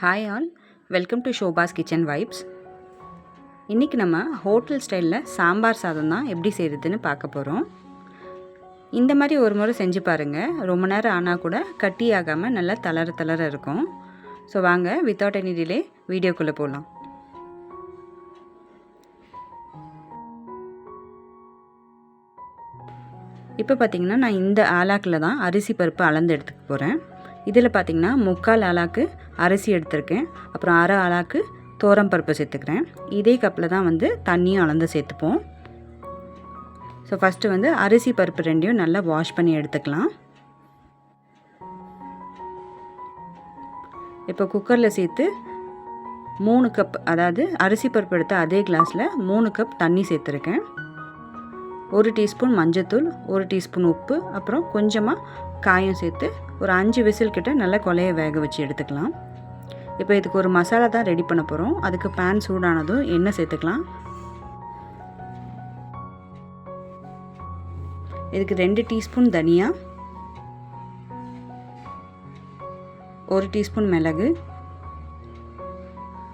Hi all, welcome to ஷோபாஸ் kitchen vibes. இன்றைக்கி நம்ம ஹோட்டல் ஸ்டைலில் சாம்பார் சாதம் தான் எப்படி செய்கிறதுன்னு பார்க்க போகிறோம். இந்த மாதிரி ஒரு முறை செஞ்சு பாருங்கள். ரொம்ப நேரம் ஆனால் கூட கட்டி ஆகாமல் நல்லா தளர இருக்கும். ஸோ வாங்க, வித்தவுட் எனி டிலே வீடியோக்குள்ளே போகலாம். இப்போ பார்த்திங்கன்னா நான் இந்த ஆலாக்கில் தான் அரிசி பருப்பு அளந்து எடுத்துக்க போகிறேன். இதில் பார்த்திங்கன்னா 3/4 ஆலாக்கு அரிசி எடுத்திருக்கேன். அப்புறம் 1/2 ஆலாக்கு தோரம் பருப்பு சேர்த்துக்கிறேன். இதே கப்பில் தான் தண்ணியும் அளந்து சேர்த்துப்போம். ஸோ ஃபஸ்ட்டு அரிசி பருப்பு ரெண்டையும் நல்லா வாஷ் பண்ணி எடுத்துக்கலாம். இப்போ குக்கரில் சேர்த்து 3 கப், அதாவது அரிசி பருப்பு எடுத்த அதே கிளாஸில் 3 கப் தண்ணி சேர்த்துருக்கேன். 1 டீஸ்பூன் மஞ்சத்தூள், 1 டீஸ்பூன் உப்பு, அப்புறம் கொஞ்சமாக காயம் சேர்த்து ஒரு 5 விசில் கிட்ட நல்லா கொலையை வேக வச்சு எடுத்துக்கலாம். இப்போ இதுக்கு ஒரு மசாலா தான் ரெடி பண்ண போகிறோம். அதுக்கு பேன் சூடானதும் எண்ணெய் சேர்த்துக்கலாம். இதுக்கு 2 டீஸ்பூன் தனியா, 1 டீஸ்பூன் மிளகு,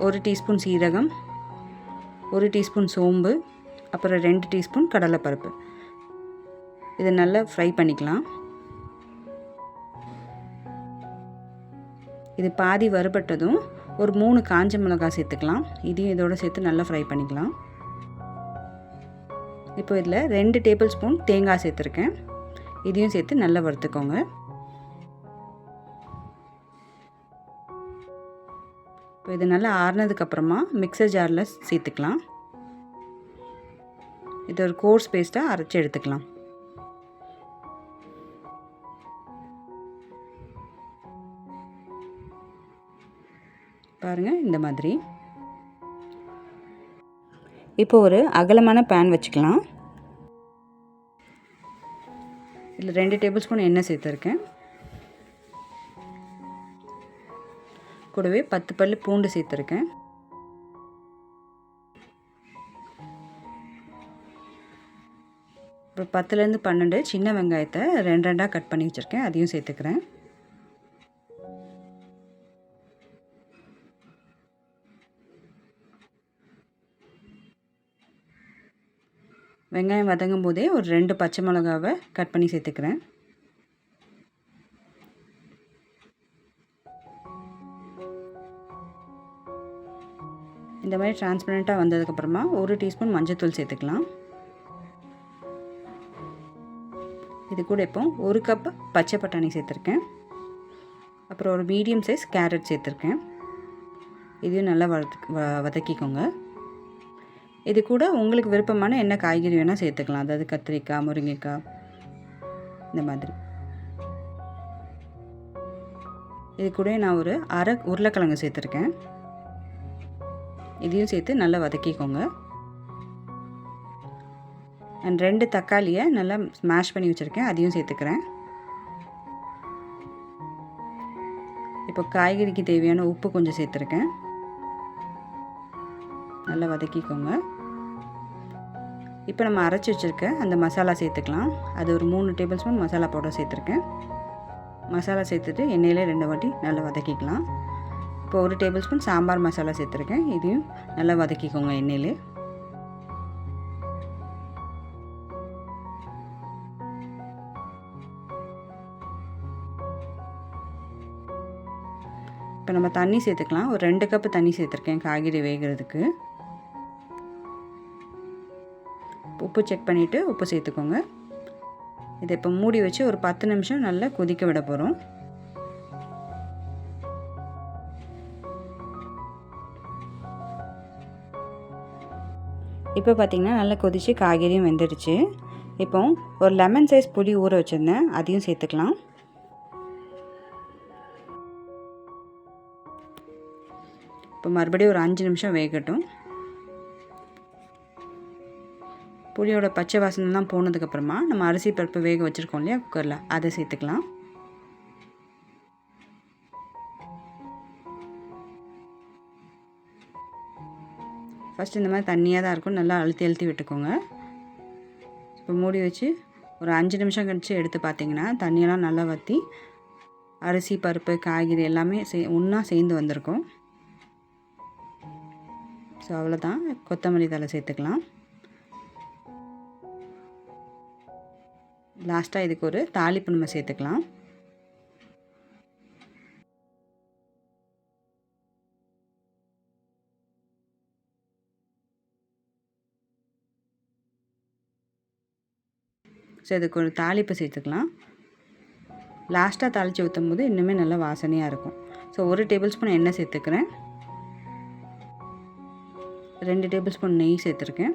1 டீஸ்பூன் சீரகம், 1 டீஸ்பூன் சோம்பு, அப்புறம் 2 டீஸ்பூன் கடலைப்பருப்பு. இதை நல்லா ஃப்ரை பண்ணிக்கலாம். இது பாதி வறுபட்டதும் ஒரு 3 காஞ்ச மிளகாய் சேர்த்துக்கலாம். இதையும் இதோடு சேர்த்து நல்லா ஃப்ரை பண்ணிக்கலாம். இப்போ இதில் 2 டேபிள் ஸ்பூன் தேங்காய் சேர்த்துருக்கேன். இதையும் சேர்த்து நல்லா வறுத்துக்கோங்க. இப்போ இது நல்லா ஆறுனதுக்கப்புறமா மிக்சர் ஜாரில் சேர்த்துக்கலாம். இது ஒரு கோர்ஸ் பேஸ்ட்டாக அரைச்சி எடுத்துக்கலாம். பாருங்கள், இந்த மாதிரி. இப்போ ஒரு அகலமான பேன் வச்சுக்கலாம். இதில் 2 டேபிள் ஸ்பூன் எண்ணெய் சேர்த்துருக்கேன். கூடவே 10 பல்லு பூண்டு சேர்த்துருக்கேன். அப்புறம் 10லேருந்து 12 சின்ன வெங்காயத்தை 2 கட் பண்ணி வச்சுருக்கேன். அதையும் சேர்த்துக்கிறேன். வெங்காயம் வதங்கும் போதே ஒரு 2 பச்சை மிளகாவை கட் பண்ணி சேர்த்துக்கிறேன். இந்த மாதிரி டிரான்ஸ்பரண்ட்டாக வந்ததுக்கப்புறமா 1 டீஸ்பூன் மஞ்சத்தூள் சேர்த்துக்கலாம். இது கூட இப்போ 1 கப் பச்சை பட்டாணி சேர்த்துருக்கேன். அப்புறம் ஒரு மீடியம் சைஸ் கேரட் சேர்த்துருக்கேன். இதையும் நல்லா வதக்கிக்கோங்க. இது கூட உங்களுக்கு விருப்பமான என்ன காய்கறி வேணால் சேர்த்துக்கலாம். அதாவது கத்திரிக்காய், முருங்கைக்காய், இந்த மாதிரி. இது கூட நான் ஒரு அரை உருளைக்கிழங்கு சேர்த்துருக்கேன். இதையும் சேர்த்து நல்லா வதக்கிக்கோங்க. அண்ட் 2 தக்காளியை நல்லா ஸ்மாஷ் பண்ணி வச்சுருக்கேன். அதையும் சேர்த்துக்கிறேன். இப்போ காய்கறிக்கு தேவையான உப்பு கொஞ்சம் சேர்த்துருக்கேன். நல்லா வதக்கிக்கோங்க. இப்போ நம்ம அரைச்சி வச்சுருக்க அந்த மசாலா சேர்த்துக்கலாம். அது ஒரு 3 டேபிள் ஸ்பூன் மசாலா பவுடர் சேர்த்துருக்கேன். மசாலா சேர்த்துட்டு எண்ணெயில் 2 வாட்டி நல்லா வதக்கிக்கலாம். இப்போ 1 டேபிள் ஸ்பூன் சாம்பார் மசாலா சேர்த்துருக்கேன். இதையும் நல்லா வதக்கிக்கோங்க எண்ணெயிலே. இப்போ நம்ம தண்ணி சேர்த்துக்கலாம். ஒரு 2 கப்பு தண்ணி சேர்த்துருக்கேன் காய்கறி வேகிறதுக்கு. உப்பு செக் பண்ணிவிட்டு உப்பு சேர்த்துக்கோங்க. இதை இப்போ மூடி வச்சு ஒரு 10 நிமிஷம் நல்லா கொதிக்க விட போகிறோம். இப்போ பார்த்திங்கன்னா நல்லா கொதித்து காய்கறியும் வெந்துடுச்சு. இப்போ ஒரு லெமன் சைஸ் புளி ஊற வச்சுருந்தேன். அதையும் சேர்த்துக்கலாம். இப்போ மறுபடியும் ஒரு 5 நிமிஷம் வேகட்டும். புளியோட பச்சை வாசனைலாம் போனதுக்கப்புறமா நம்ம அரிசி பருப்பு வேக வச்சுருக்கோம் இல்லையா குக்கரில், அதை சேர்த்துக்கலாம். ஃபஸ்ட்டு இந்த மாதிரி தண்ணியாக தான் இருக்கும். நல்லா அழுத்தி விட்டுக்கோங்க. இப்போ மூடி வச்சு ஒரு 5 நிமிஷம் கழிச்சு எடுத்து பார்த்திங்கன்னா தண்ணியெல்லாம் நல்லா வற்றி அரிசி பருப்பு காய்கறி எல்லாமே ஒன்றா சேர்ந்து வந்திருக்கும். ஸோ அவ்வளோதான். கொத்தமல்லி தழை சேர்த்துக்கலாம். லாஸ்ட்டாக இதுக்கு ஒரு தாளிப்பு நம்ம சேர்த்துக்கலாம். ஸோ இதுக்கு ஒரு தாளிப்பு சேர்த்துக்கலாம். லாஸ்ட்டாக தாளித்து ஊற்றும் போது இன்னுமே நல்லா வாசனையாக இருக்கும். ஸோ 1 டேபிள் ஸ்பூன் எண்ணெய் சேர்த்துக்கிறேன். 2 டேபிள் ஸ்பூன் நெய் சேர்த்துருக்கேன்.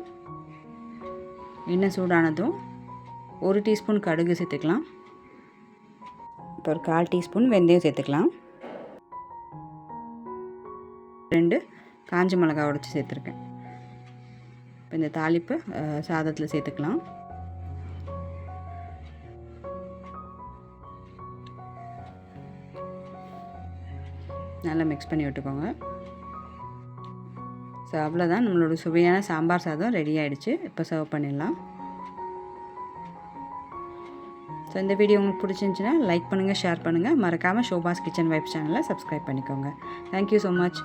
எண்ணெய் சூடானதும் 1 டீஸ்பூன் கடுகு சேர்த்துக்கலாம். இப்போ ஒரு 1/4 டீஸ்பூன் வெந்தயம் சேர்த்துக்கலாம். 2 காஞ்ச மிளகா உடைச்சி சேர்த்துருக்கேன். இப்போ இந்த தாளிப்பு சாதத்தில் சேர்த்துக்கலாம். நல்லா மிக்ஸ் பண்ணி விட்டுக்கோங்க. ஸோ அவ்வளோதான், நம்மளோட சுவையான சாம்பார் சாதம் ரெடி ஆகிடுச்சு. இப்போ சர்வ் பண்ணிடலாம். ஸோ இந்த வீடியோ உங்களுக்கு பிடிச்சிருந்துச்சின்னா லைக் பண்ணுங்கள், ஷேர் பண்ணுங்கள். மறக்காமல் ஷோபாஸ் கிச்சன் வைப்ஸ் சேனலை சப்ஸ்கிரைப் பண்ணிக்கோங்க. Thank you so much.